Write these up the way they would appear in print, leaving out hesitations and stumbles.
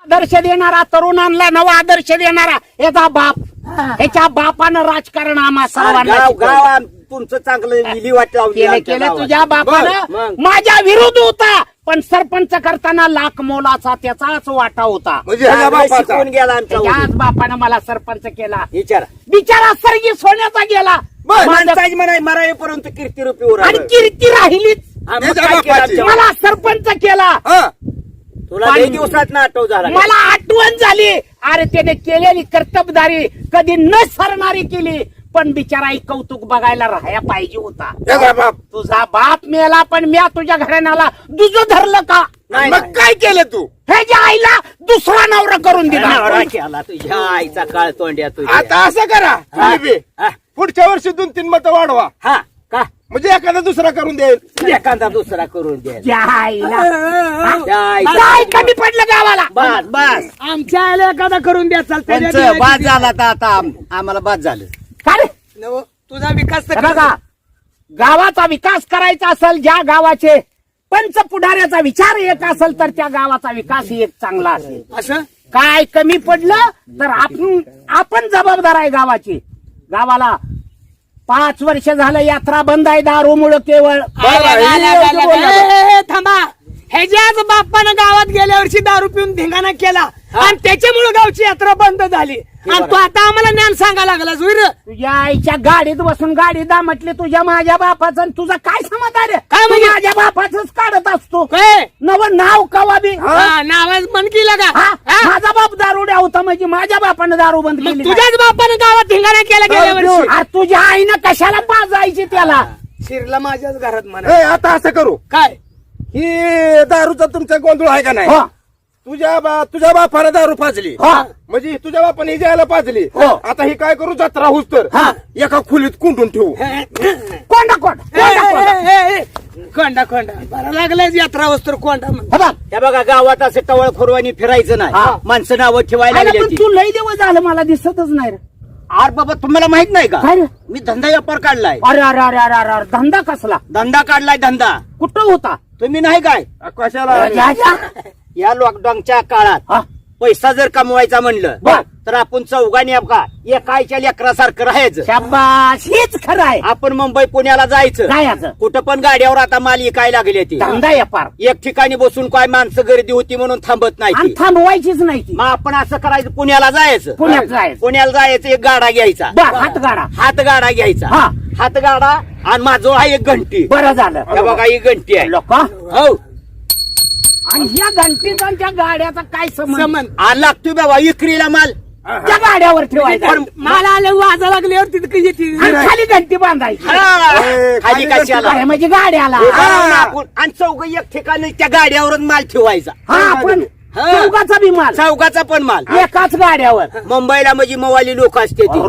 आदर्श देणारा, तरुणांना नवा आदर्श देणारा याचा बाप, ह्याच्या बापानं राजकारण आम्हा सर्वांना शिकवलं. तुमचं चांगलं विल्हेवाट लावली केलं आमच्या केलं गावात. तुझ्या बापानं मग. माझ्या विरुद्ध होता, पण सरपंच करताना लाख मोलाचा त्याचाच वाटा होता. म्हणजे ह्याच्या चांगलं बापाचा. शिकवून गेला आमच्या त्याच बापानं मला सरपंच केला. विचारा बिचारा सर्गी सोन्याचा गेला. माझं- माणसाची म्हणाय मरावीपर्यंत कीर्ती आणि कीर्ती राहिलीच. बापाची. मला सरपंच केला. हा तुला लई दिवसात ना आठव झाला मला आठवण झाली, अरे त्याने केलेली कर्तबदारी कधी न सरणारी केली, पण बिचारा एक कौतुक बघायला राहायला पाहिजे होता. ह्याचा बाप. तुझा बाप मेला, पण म्या तुझ्या घराण्याला दुजं धरलं का? नाही, मग नाही. काय केलं तू? ह्याच्या आईला दुसरा नवरा करून दिला. नवरा केला तुझ्या आईचा काळ तोंड्या तुझ्या. आता असं करा हा. तुम्ही बी. हा. पुढच्या वर्षी 2-3 मतं वाढवा, हा का म्हणजे एखादा दुसरा करून देईल. एखादा दुसरा करून द्या त्या आईला त्या आईचा- काय कमी पडलं गावाला? बस बस आमच्या आईला एखादा करून द्या चालतंय. त्यांचं बाद झाला तर आता आम्हाला बाद झालं. काय रे? तुझा विकास तर बघा, गावाचा विकास करायचा असेल, ज्या गावाचे पंच पुढाऱ्याचा विचार एक असेल, तर त्या गावाचा विकास एक चांगला असेल. असं काय कमी पडलं तर आपण जबाबदार आहे गावाची. गावाला 5 वर्ष झालं यात्रा बंद आहे दारूमुळे केवळ. थांबा. ह्याच्याच बाप्पानं गावात गेल्या वर्षी दारू पिऊन धिंगाणा केला आणि त्याच्यामुळे गावची यात्रा बंद झाली. आणि तू आता आम्हाला ज्ञान सांगा लागला जुईर. तुझ्या आईच्या गाडीत बसून गाडी दामटली तुझ्या माझ्या बापाचं, आणि तुझा काय समाधान आहे? काय म्हणजे? तू माझ्या बापाचंच काढत असतो. काय नव नाव कवा बी. नावाज मन केला का? हा? हा? माझा बाप दारुड्या होता, म्हणजे माझ्या बापानं दारू बंद मग केली. तुझ्याच बापानं गावात धिंगाणा केला गेल्या वर्षी. अरे तुझ्या आईनं कशाला पाजायची त्याला? शिरला माझ्याच घरात म्हणा. ए, आता असं करू, काय ही दारूचा तुमचा गोंधळ आहे का नाही? हो. तुझ्या बापाने दारू पाजली, हो. म्हणजे तुझ्या बापाने जायला पाजली. हो. आता ही काय करू, जत्रा होऊस तर हा. एका खोलीत कुंडून ठेवू. कोंडा कोंड कोंडा कोंडा बरं लागलाय यात्रा वस्त्र कोंडा म्हण. हे बघ. त्या बघा गावात असं टवळ खोरवानी फिरायचं हा. नाही. माणसं नावं ठेवायला अरे लागली पण तू लई दिवस झालं मला दिसतच नाही रे. आर बाबा तुम्हाला माहित नाही का? काय रे? मी धंदा व्यापार काढलाय. अरे अरे अरे अरे अरे अरे, धंदा कसला? धंदा काढलाय धंदा. कुठं होता? तुम्ही नाही काय कशाला? जा, जा. या लॉकडाऊनच्या काळात हा. पैसा जर कमवायचा म्हणलं बर. तर आपण चौघांनी का एका आईच्या लेकरासारखं राहायचं. शाबास, हेच खरं आहे. आपण मुंबई पुण्याला जायचं. जायचं. कुठं पण गाड्यावर आता माल इकाय लागली ती. धंदा व्यापार. एक ठिकाणी बसून काय माणसं गर्दी होती म्हणून थांबत नाही आणि ती. थांबवायचीच नाही ती. मग आपण असं करायचं, पुण्याला जायचं. पुण्यात जायचं. पुण्याला जायचं, एक गाडा घ्यायचा. बर, हातगाडा. हातगाडा घ्यायचा. हा. हातगाडा आणि माझं आहे एक घंटी. बरं झालं. हे बघा ही घंटी आहे. लोक, हो आणि ह्या घंटीचा आणि त्या गाड्याचा काय संबंध? समन आणि लागतोय बाबा इकरीला माल. त्या गाड्यावर ठेवायचा पण मला आलं वाजा लागल्यावर तिथं येते. आणि खाली घंटी बांधायची. हा, ए, खाली कशाला? अरे म्हणजे गाड्याला. आणि चौघ एक ठिकाणी त्या गाड्यावरच माल ठेवायचा. हा, आपण हा. चौघाचा बी माल चौघाचा पण माल. एकाच गाड्यावर. मुंबईला म्हणजे मवाली लोक असते ती.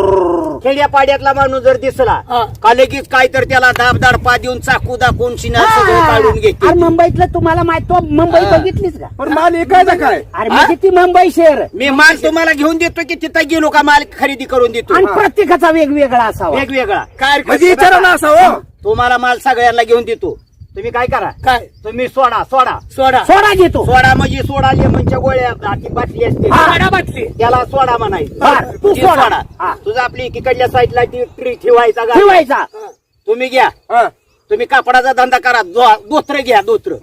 खेड्यापाड्यातला माणूस जर दिसला हा. का लगेच काय तर त्याला दाबदाडपा देऊन चाकू दाखवून शिना सगळं काढून घेते. अरे मुंबईतलं तुम्हाला माहित, तो मुंबई हा. बघितलीच का? पण माल ऐकायचा काय? अरे म्हणजे ती मुंबई शहर, मी माल तुम्हाला घेऊन देतो की तिथं गेलो का माल खरेदी करून देतो. आणि प्रत्येकाचा वेगवेगळा असावा. वेगवेगळा. काय म्हणजे विचारा ना असं हो. तुम्हाला माल सगळ्यांना घेऊन देतो. तुम्ही काय करा, काय तुम्ही सोडा सोडा सोडा सोडा घेतो. सोडा म्हणजे सोडा लेमनच्या गोळ्या ती बाटली असते हा. सोडा बाटली. त्याला सोडा म्हणायचं. बर, तू ती सोडा. हा. तुझा आपली इकडल्या साईडला ती ट्री ठेवायचा गाडी. ठेवायचा. तुम्ही घ्या, हा. तुम्ही कापडाचा धंदा करा. दोत्र घ्या, दोत्र.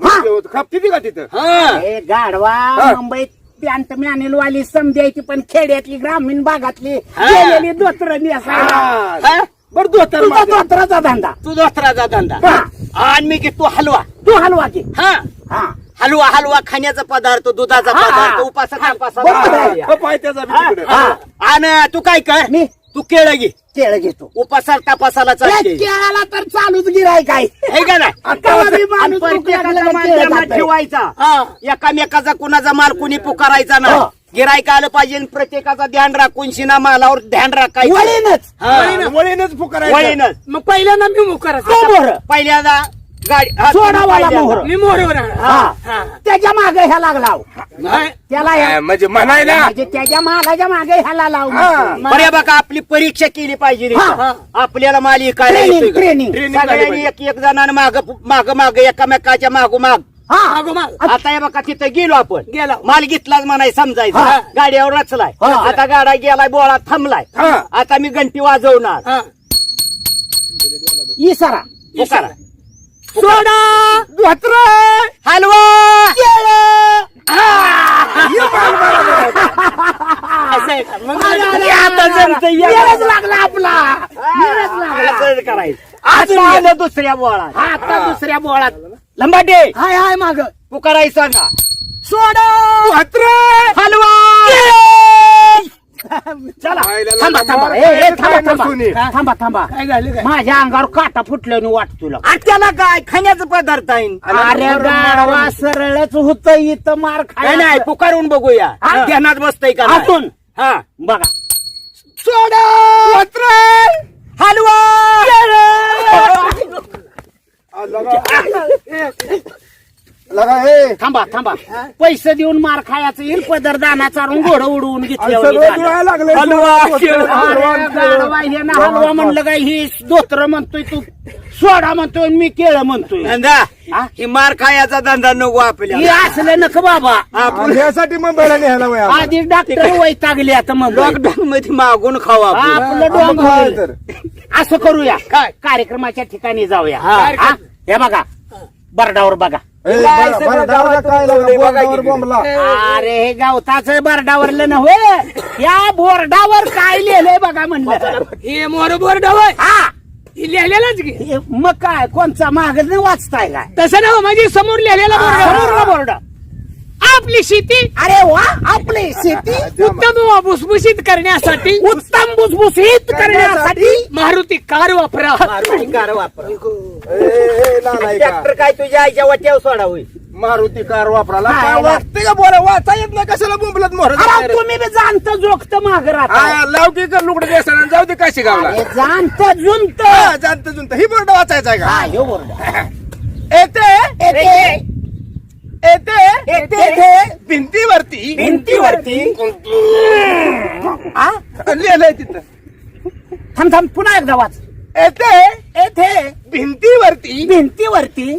खपती ती का तिथं? हा. हे गाढवा हा. मुंबईत पॅन्ट मॅनेलवाली समजायची, पण खेड्यातली ग्रामीण भागातली हा. गेलेली दोत्र नेसायला. हा? बरं दोतर तुझा दोत्राचा धंदा. तू दोत्राचा धंदा. हा. आणि मी घेतो हलवा. तू हलवा की. हा, हा. हलवा हलवा खाण्याचा पदार्थ, दुधाचा हा. पदार्थ, उपासाचा बरोबर आहे. पायथ्याचा बी तिकडे. हा. आणि तू काय कर, मी तू केळं घे. केळ घेतो. उपासाला तपासाला चालते. केळाला तर चालूच गिराय काय. हे का नाही? केव्हा बी आणि माणूस प्रत्येकाचा दुकानाला माल केळं त्यांना जातंय. ठेवायचा. हा. एकामेकाचा कुणाचा माल कुणी पुकारायचा ना. हो. गिरायक आलं पाहिजे आणि प्रत्येकाचा ध्यान राखून शिना मालावर ध्यान राखायचं. वळीनच. हा. वळीनच फुकारायचं. वळीनच. मग पहिल्यांदा मी मुकर तो मोहर. पहिल्यांदा गाडी हा, सोडावाला पहिल्यांदा. मोहर. मी मोहरवर हा. त्याच्या मागे ह्याला लाव. नाही. त्याला म्हणजे म्हणायला म्हणजे त्याच्या मागाच्या मागे ह्याला लाव. हा. बरे बघा, आपली परीक्षा केली पाहिजे रे. हा. आपल्याला माल इकायला ट्रेनिंग येतोय का? ट्रेनिंग. ट्रेनिंग झाली सगळ्यांनी पाहिजे. एक एक जणांना माग माग एकामेकाच्या मागोमाग हा. अगो माग आता हे बघा तिथं गेलो आपण गेलो. माल घेतलाच म्हणाय समजायचं हा. गाडीवर रचलाय हा. आता गाडा गेलाय बोळा थांबलाय हा. आता मी घंटी वाजवणार हा. इसारा पुकारा. सोडा हलवा असं आहे का? मग आता जमतंय, या. येडच लागला आपला येडच लागला. असं करायचं आता आलं दुसऱ्या बोळात हा, आता दुसऱ्या बोळात लंबाटे हाय हाय माग पुकाराय सांगा सोडा हलवा चला आईला थांबा लागा थांबा मग. ए, ए, काय थांबा नसून थांबा ये. थांबा थांबा काय झालं काय माझ्या अंगावर काटा फुटल्याने वाट तुला आणि त्याला काय खाण्याचं पदार्थ आहे अरे गाडवा सरळच होत इथं मार काय नाही खाय पुकारून बघूया हा. ध्यानात बसतय का नाही? आतून हा बघा सोडा हलवा लगा हे थांबा थांबा पैसे देऊन मार खायचं येईल पदर दाना चारून घोडं उडवून सगळं जुळायला लागलंय. हलवा. गाडवा हे ना हलवा म्हणलं काय ही धोत्र म्हणतोय तू सोडा म्हणतोय आणि मी केळं म्हणतोय धंदा हा? ही मार खायचा धंदा नको हे आपल्याला असलं नक बाबा आणि यासाठी मुंबईला न्यायला वय आम्हाला. आधी डॉक्टर वैतागले आता मग लॉकडाऊन मध्ये मागून खावा आपण. आपलं डोंग काय होईल. तर. असं करूया काय? कार्यक्रमाच्या ठिकाणी जाऊया हा. हा? हे बघा बरडावर बघा ए, काय बरं, सगळं बरं, डावला गावात काय बोलवलंय लागा, बघा बोर्डावर की. बोंबला. अरे हे गवताच बरडावरलं नव्हे या बोर्डावर काय लिहिलंय बघा म्हणलं हे मोर बोर्ड होय हा हे लिहिलेलंच की हे मग काय कोणचा माग नाही वाचताय काय तसं ना म्हणजे समोर लिहिलेला समोरला बोर्ड बोर्ड आपली शेती अरे वा आपली शेती उत्तम व भुसभुशीत करण्यासाठी उत्तम भुसभुशीत करण्यासाठी मारुती कार वापरा मारुती कार वापर ए, नालायका. ट्रॅक्टर काय तुझ्या आईच्या वाट्यावर सोडा होईल मारुती कार वापराला काय काय वाटते का बोला वाचा येत नाही कशाला बोंबलत मोर अरे तुम्ही बी जाणत जोगत माग राहता लावकी कर लुगडे देसाला जाऊ दे काशी गावला अरे जाणत जुनत जाणत जुनत ही बोर्ड वाचायचा आहे हा का ह्यो बोर्ड येते येते येते भिंतीवरती भिंतीवरती हा? लिहिलंय तिथं थांब थांब पुन्हा एकदा वाच येते येथे भिंतीवरती भिंतीवरती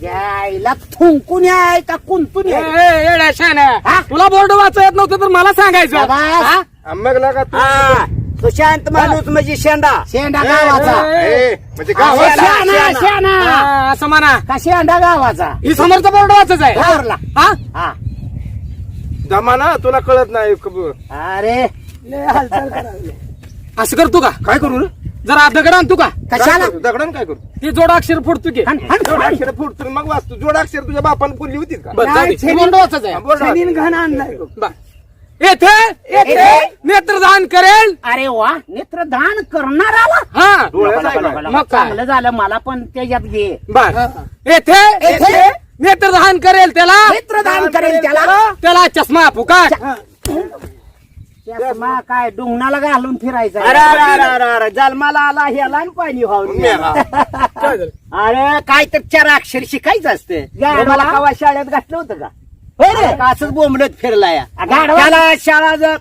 यायला थुंकून याय का कुंतून याय हा? तुला बोर्ड वाचा येत नव्हतं तर मला सांगायचं शाबास. हा? मग लागा तू हा सुशांत माणूस म्हणजे शेंडा शेंडा गावाचा ए, म्हणजे हा, गावात शेणा. शेणा शेणा हा, असं म्हणा का शेंडा गावाचा ही समोरचा बोर्ड वाचायचा आहे गावरला. हा? हा जमाना तुला कळत नाही अरे असं करतो का काय करू रे? जरा दगड आणतो का कशाला दगडण काय करू ते जोडाक्षर फोडतो की हन, हन, हन. जोडाक्षर फुटतो मग वाचतो जोडाक्षर तुझ्या बापाने फुलली होती का बरं, जाऊ दे. छेनी- बोर्ड वाचायचा हा, आहे बोर्ड वाच. घाण आणलाय बरं. येथे नेत्रदान करेल अरे वा नेत्रदान करणाराला हा डोळ्याचं आहे का? मग काय? चांगलं झालं मला पण त्याच्यात घे बर येथे येथे नेत्रदान करेल त्याला नेत्रदान करेल त्याला त्याला चष्मा पुकार चष्मा काय डुंगणाला घालून फिरायचा अरे अरे अरे अरे अरे जन्माला आला ह्याला आणि पाणी व्हावून मेला. अरे काय तर 4 अक्षर शिकायचं असतं गाढवा. मला कवा शाळेत घातलं होतं का होय रे? का असंच बोंबलत फिरलाय गाढवा. त्याला शाळा जर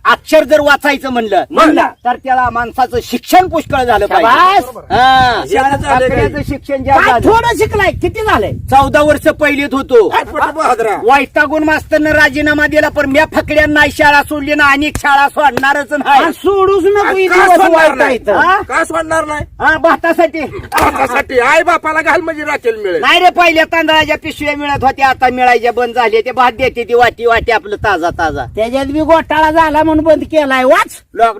अक्षर जर वाचायचं म्हणलं तर त्याला माणसाचं शिक्षण पुष्कळ झालं शाबास. पाहिजे हा. शाळा झाली काय? अकराचं शिक्षण ज्या काय झालं. थोडं शिकलाय किती झालंय 14 वर्ष पहिलीत होतो काय फुटबॉल हादरा. वैतागून मास्तरनं राजीनामा दिला पण म्या फकड्यांना नाही शाळा सोडली ना अनेक शाळा सोडणारच नाही आणि सोडूच नको का इथे सोडणार बसवायचं नाही? इथं. हा? का सोडणार नाही हा भातासाठी त्यासाठी आई बापाला घाल म्हणजे राखेल मिळेल नाही रे पहिल्या तांदळाच्या पिशव्या मिळत होत्या आता मिळायच्या बंद झाल्या ते भात देते ती वाटी वाटी आपलं ताजा ताजा त्याच्यात बी घोटाळा झाला म्हणून बंद केलाय वाच लॉक